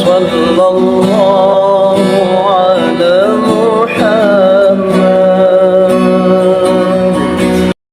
Sallallahu ala Muhammad.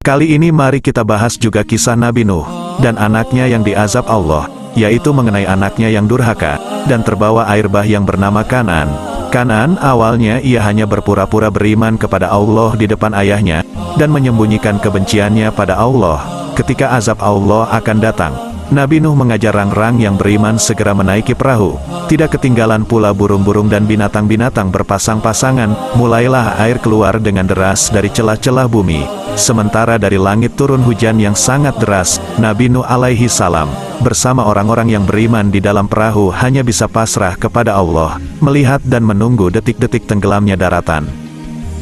Kali ini mari kita bahas juga kisah Nabi Nuh dan anaknya yang diazab Allah, yaitu mengenai anaknya yang durhaka dan terbawa air bah yang bernama Kan'an. Kan'an awalnya ia hanya berpura-pura beriman kepada Allah di depan ayahnya dan menyembunyikan kebenciannya pada Allah. Ketika azab Allah akan datang, Nabi Nuh mengajar rang-rang yang beriman segera menaiki perahu. Tidak ketinggalan pula burung-burung dan binatang-binatang berpasang-pasangan. Mulailah air keluar dengan deras dari celah-celah bumi. Sementara dari langit turun hujan yang sangat deras. Nabi Nuh alaihi salam bersama orang-orang yang beriman di dalam perahu hanya bisa pasrah kepada Allah, melihat dan menunggu detik-detik tenggelamnya daratan.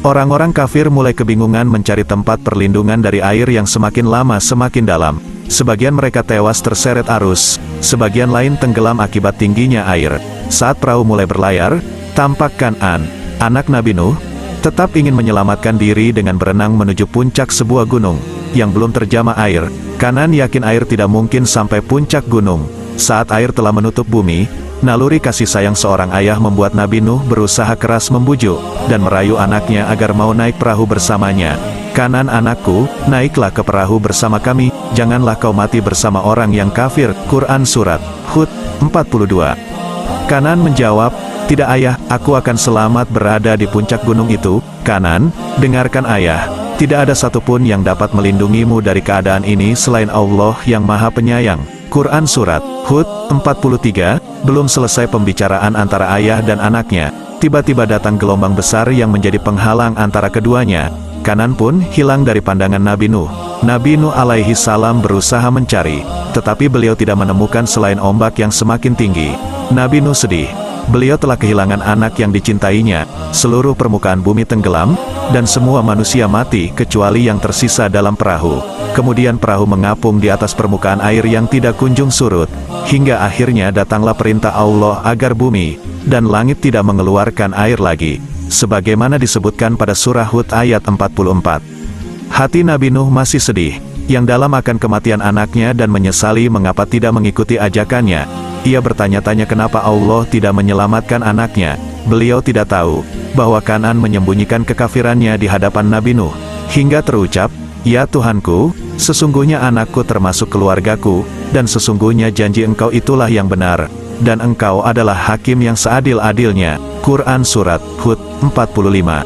Orang-orang kafir mulai kebingungan mencari tempat perlindungan dari air yang semakin lama semakin dalam. Sebagian mereka tewas terseret arus, sebagian lain tenggelam akibat tingginya air. Saat perahu mulai berlayar, tampak Kan'an, anak Nabi Nuh, tetap ingin menyelamatkan diri dengan berenang menuju puncak sebuah gunung yang belum terjamah air. Kan'an yakin air tidak mungkin sampai puncak gunung. Saat air telah menutup bumi, naluri kasih sayang seorang ayah membuat Nabi Nuh berusaha keras membujuk dan merayu anaknya agar mau naik perahu bersamanya. Kan'an anakku, naiklah ke perahu bersama kami, janganlah kau mati bersama orang yang kafir. Quran Surat Hud 42. Kan'an menjawab, tidak ayah, aku akan selamat berada di puncak gunung itu. Kan'an, dengarkan ayah, tidak ada satupun yang dapat melindungimu dari keadaan ini selain Allah yang Maha Penyayang. Quran Surat Hud 43. Belum selesai pembicaraan antara ayah dan anaknya, tiba-tiba datang gelombang besar yang menjadi penghalang antara keduanya. Kan'an pun hilang dari pandangan Nabi Nuh. Nabi Nuh alaihi salam berusaha mencari, tetapi beliau tidak menemukan selain ombak yang semakin tinggi. Nabi Nuh sedih. Beliau telah kehilangan anak yang dicintainya. Seluruh permukaan bumi tenggelam, dan semua manusia mati kecuali yang tersisa dalam perahu. Kemudian perahu mengapung di atas permukaan air yang tidak kunjung surut, hingga akhirnya datanglah perintah Allah agar bumi dan langit tidak mengeluarkan air lagi, sebagaimana disebutkan pada surah Hud ayat 44. Hati Nabi Nuh masih sedih, yang dalam akan kematian anaknya dan menyesali mengapa tidak mengikuti ajakannya. Ia bertanya-tanya kenapa Allah tidak menyelamatkan anaknya. Beliau tidak tahu bahwa Kan'an menyembunyikan kekafirannya di hadapan Nabi Nuh, hingga terucap, ya Tuhanku, sesungguhnya anakku termasuk keluargaku, dan sesungguhnya janji engkau itulah yang benar, dan engkau adalah hakim yang seadil-adilnya. Quran Surat Hud 45.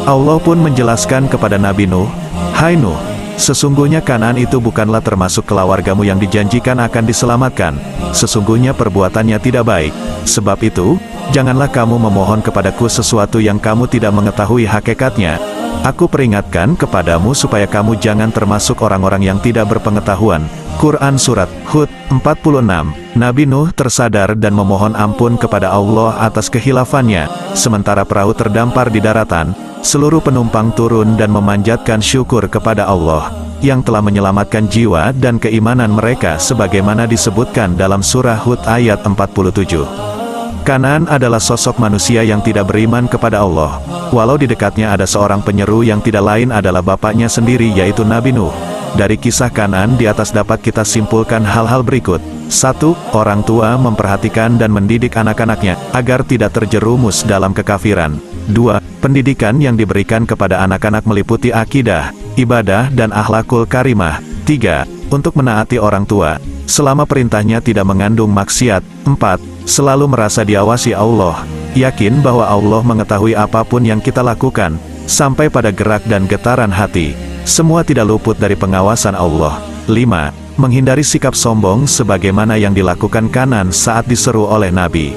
Allah pun menjelaskan kepada Nabi Nuh, hai Nuh, sesungguhnya Kan'an itu bukanlah termasuk keluargamu yang dijanjikan akan diselamatkan. Sesungguhnya perbuatannya tidak baik. Sebab itu, janganlah kamu memohon kepadaku sesuatu yang kamu tidak mengetahui hakikatnya. Aku peringatkan kepadamu supaya kamu jangan termasuk orang-orang yang tidak berpengetahuan. Quran Surat Hud 46. Nabi Nuh tersadar dan memohon ampun kepada Allah atas kehilafannya. Sementara perahu terdampar di daratan, seluruh penumpang turun dan memanjatkan syukur kepada Allah yang telah menyelamatkan jiwa dan keimanan mereka sebagaimana disebutkan dalam surah Hud ayat 47. Kan'an adalah sosok manusia yang tidak beriman kepada Allah, walau di dekatnya ada seorang penyeru yang tidak lain adalah bapaknya sendiri yaitu Nabi Nuh. Dari kisah Kan'an di atas dapat kita simpulkan hal-hal berikut. 1. Orang tua memperhatikan dan mendidik anak-anaknya agar tidak terjerumus dalam kekafiran. 2. Pendidikan yang diberikan kepada anak-anak meliputi akidah, ibadah dan akhlakul karimah. 3. Untuk menaati orang tua, selama perintahnya tidak mengandung maksiat. 4. Selalu merasa diawasi Allah, yakin bahwa Allah mengetahui apapun yang kita lakukan, sampai pada gerak dan getaran hati. Semua tidak luput dari pengawasan Allah. 5. Menghindari sikap sombong sebagaimana yang dilakukan Kan'an saat diseru oleh Nabi.